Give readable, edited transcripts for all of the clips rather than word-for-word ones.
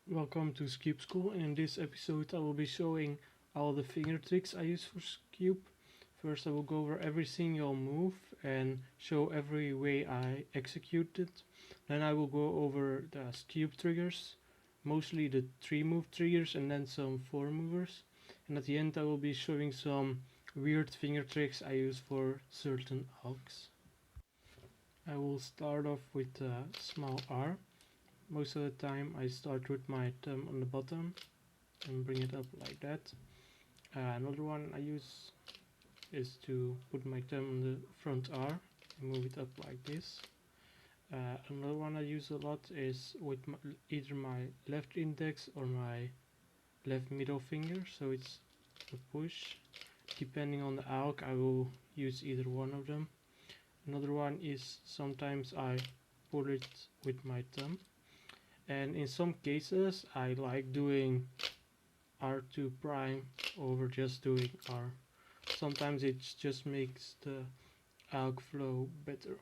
Welcome to SkewbSchool, and in this episode I will be showing all the finger tricks I use for Skewb. First I will go over every single move and show every way I execute it. Then I will go over the Skewb triggers, mostly the 3 move triggers and then some 4 movers. And at the end I will be showing some weird finger tricks I use for certain algs. I will start off with a small R. Most of the time I start with my thumb on the bottom and bring it up like that. Another one I use is to put my thumb on the front R and move it up like this. Another one I use a lot is with either my left index or my left middle finger, so it's a push. Depending on the alg I will use either one of them. Another one is sometimes I pull it with my thumb. And in some cases I like doing R2 prime over just doing R. Sometimes it just makes the alg flow better.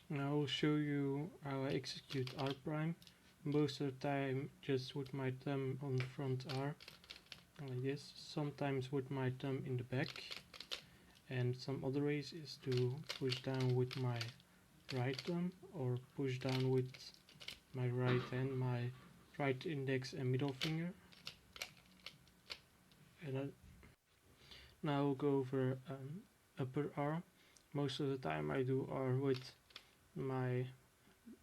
Now I will show you how I execute R prime. Most of the time just with my thumb on the front R, like this. Sometimes with my thumb in the back. And some other ways is to push down with my right thumb or push down with my right hand, my right index and middle finger. And now I'll go over upper R. Most of the time I do R with my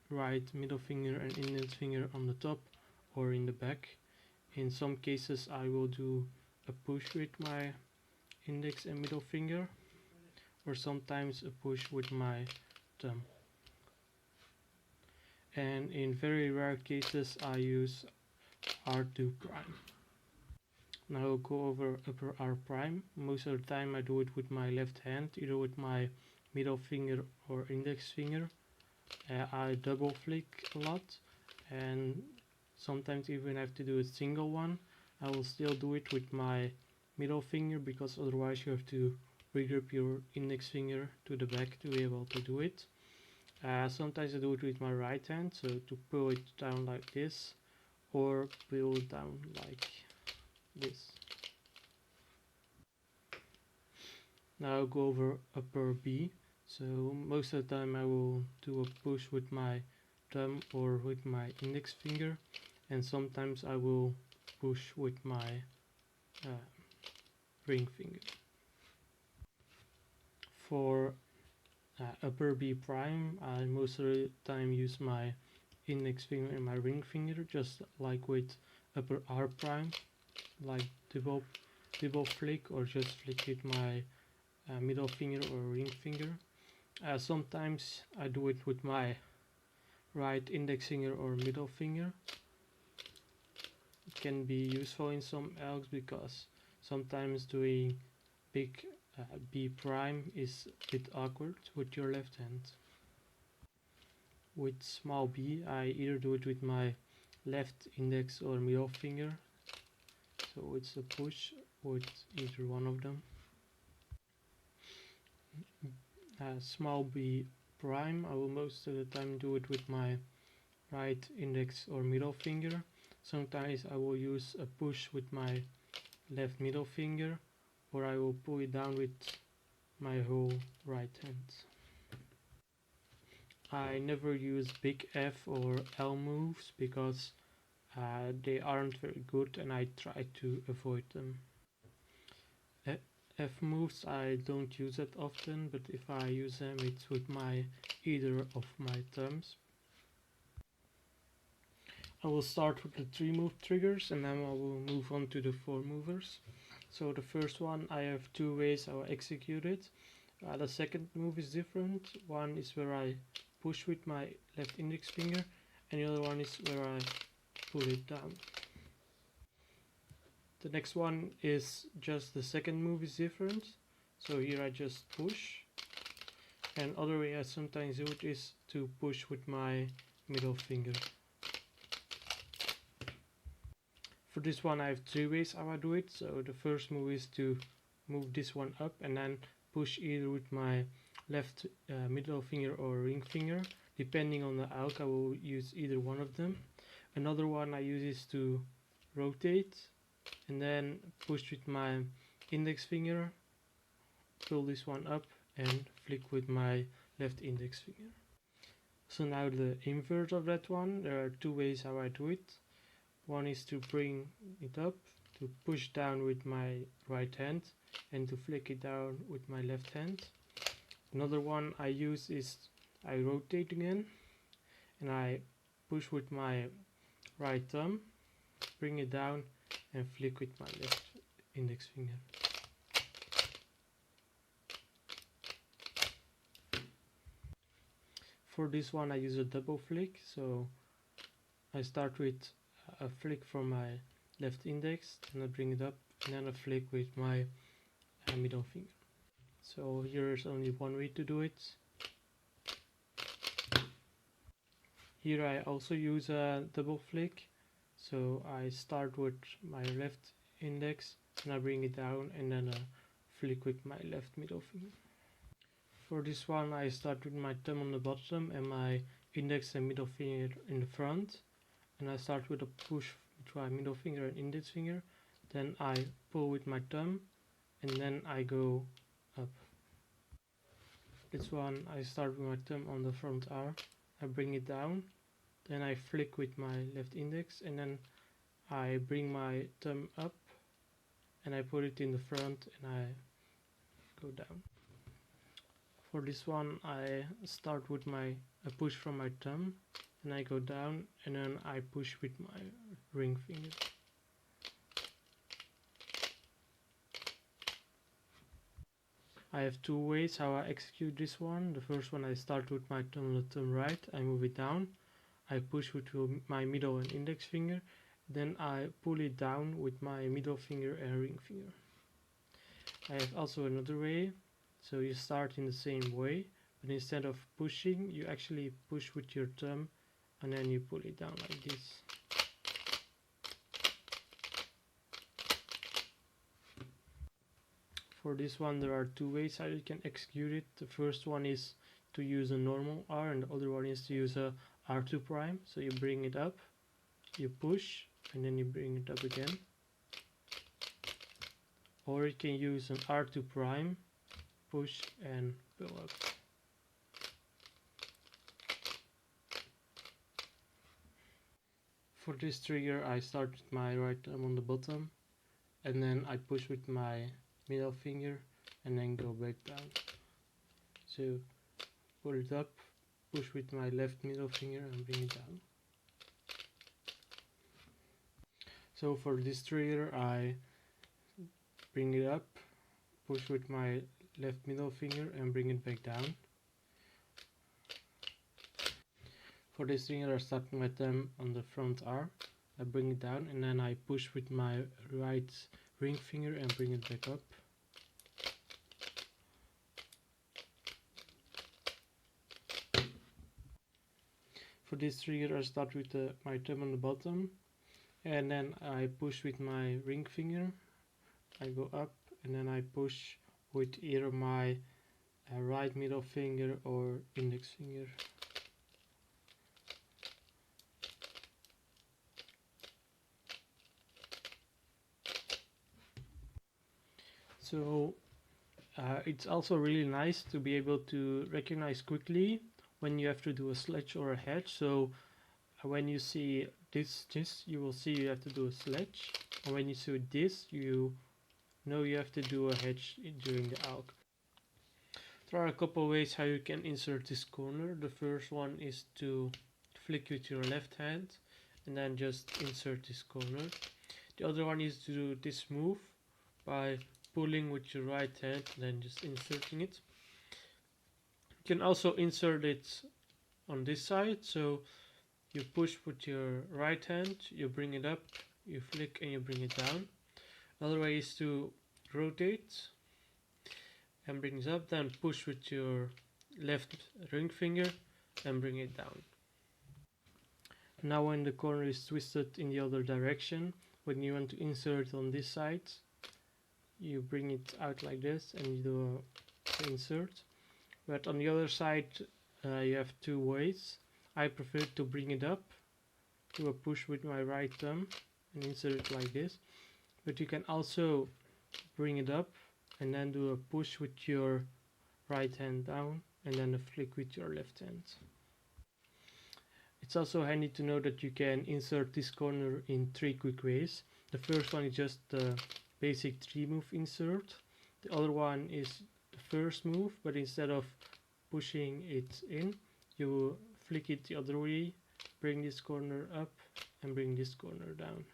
right middle finger and index finger on the top or in the back. In some cases I will do a push with my index and middle finger, or sometimes a push with my thumb. And in very rare cases I use R2 prime. Now I'll go over upper R prime. Most of the time I do it with my left hand, either with my middle finger or index finger. I double flick a lot and sometimes even have to do a single one. I will still do it with my middle finger because otherwise you have to regrip your index finger to the back to be able to do it. Sometimes I do it with my right hand, so to pull it down like this or pull it down like this. Now I'll go over upper B. So most of the time I will do a push with my thumb or with my index finger, and sometimes I will push with my ring finger. For upper B prime, I most of the time use my index finger and my ring finger, just like with upper R prime, like double flick or just flick with my middle finger or ring finger. Sometimes I do it with my right index finger or middle finger. It can be useful in some algs because sometimes doing big B prime is a bit awkward with your left hand. With small b, I either do it with my left index or middle finger, so it's a push with either one of them. Small b prime, I will most of the time do it with my right index or middle finger. Sometimes I will use a push with my left middle finger, or I will pull it down with my whole right hand. I never use big F or L moves because they aren't very good and I try to avoid them. F moves I don't use that often, but if I use them it's with either of my thumbs. I will start with the 3 move triggers and then I will move on to the 4 movers. So the first one, I have 2 ways I will execute it. The second move is different. One is where I push with my left index finger and the other one is where I pull it down. The next one is just the second move is different. So here I just push, and other way I sometimes do it is to push with my middle finger. For this one I have 3 ways how I do it. So the first move is to move this one up and then push either with my left middle finger or ring finger. Depending on the alg I will use either one of them. Another one I use is to rotate and then push with my index finger, pull this one up and flick with my left index finger. So now the inverse of that one, there are two ways how I do it. One is to bring it up, to push down with my right hand and to flick it down with my left hand. Another one I use is I rotate again and I push with my right thumb, bring it down and flick with my left index finger. For this one I use a double flick, so I start with a flick from my left index, and I bring it up, and then a flick with my middle finger. So here's only one way to do it. Here I also use a double flick, so I start with my left index and I bring it down and then a flick with my left middle finger. For this one I start with my thumb on the bottom and my index and middle finger in the front, and I start with a push with my middle finger and index finger, then I pull with my thumb and then I go up. This one I start with my thumb on the front arm, I bring it down, then I flick with my left index and then I bring my thumb up and I put it in the front and I go down. For this one I start with a push from my thumb and I go down and then I push with my ring finger. I have two ways how I execute this one. The first one I start with my thumb on the thumb right, I move it down, I push with my middle and index finger, then I pull it down with my middle finger and ring finger. I have also another way, so you start in the same way, but instead of pushing, you actually push with your thumb and then you pull it down like this. For this one there are two ways how you can execute it. The first one is to use a normal R and the other one is to use a R2 prime. So you bring it up, you push and then you bring it up again. Or you can use an R2 prime, push and pull up. For this trigger I start with my right thumb on the bottom and then I push with my middle finger and then go back down. So pull it up, push with my left middle finger and bring it down. So for this trigger I bring it up, push with my left middle finger and bring it back down. For this trigger I start with my thumb on the front arm, I bring it down and then I push with my right ring finger and bring it back up. For this trigger I start with my thumb on the bottom and then I push with my ring finger, I go up and then I push with either my right middle finger or index finger. So it's also really nice to be able to recognize quickly when you have to do a sledge or a hedge. So when you see this you will see you have to do a sledge, and when you see this you know you have to do a hedge during the alk. There are a couple ways how you can insert this corner. The first one is to flick with your left hand and then just insert this corner. The other one is to do this move by pulling with your right hand and then just inserting it. You can also insert it on this side, so you push with your right hand, you bring it up, you flick and you bring it down. Another way is to rotate and bring it up, then push with your left ring finger and bring it down. Now when the corner is twisted in the other direction, when you want to insert on this side, you bring it out like this and you do a insert. But on the other side you have two ways. I prefer to bring it up do a push with my right thumb and insert it like this. But you can also bring it up and then do a push with your right hand down and then a flick with your left hand. It's also handy to know that you can insert this corner in 3 quick ways. The first one is just the basic 3-move insert. The other one is the first move, but instead of pushing it in, you flick it the other way, bring this corner up and bring this corner down.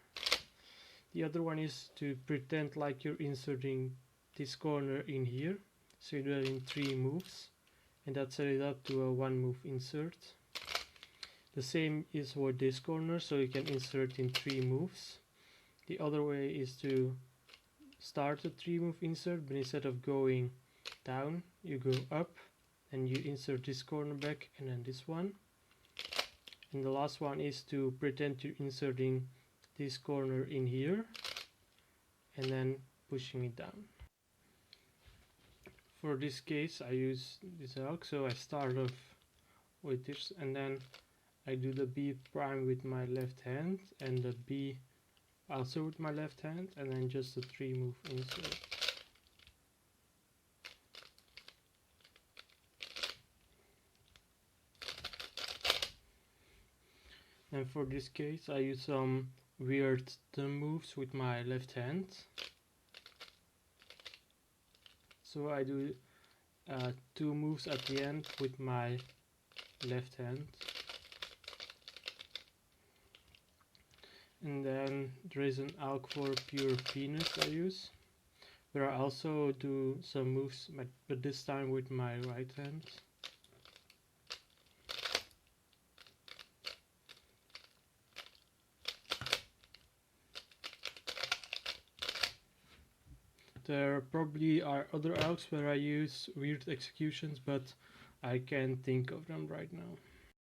The other one is to pretend like you're inserting this corner in here. So you do that in 3 moves, and that set it up to a 1-move insert. The same is for this corner, so you can insert in 3 moves. The other way is to start a 3-move insert, but instead of going down, you go up and you insert this corner back and then this one. And the last one is to pretend you're inserting this corner in here and then pushing it down. For this case I use this arc, so I start off with this and then I do the B prime with my left hand and the B also with my left hand and then just a 3-move insert. And for this case I use some weird thumb moves with my left hand. So I do 2 moves at the end with my left hand. And then there is an alk for pure penis I use, where I also do some moves, but this time with my right hand. There probably are other alks where I use weird executions, but I can't think of them right now.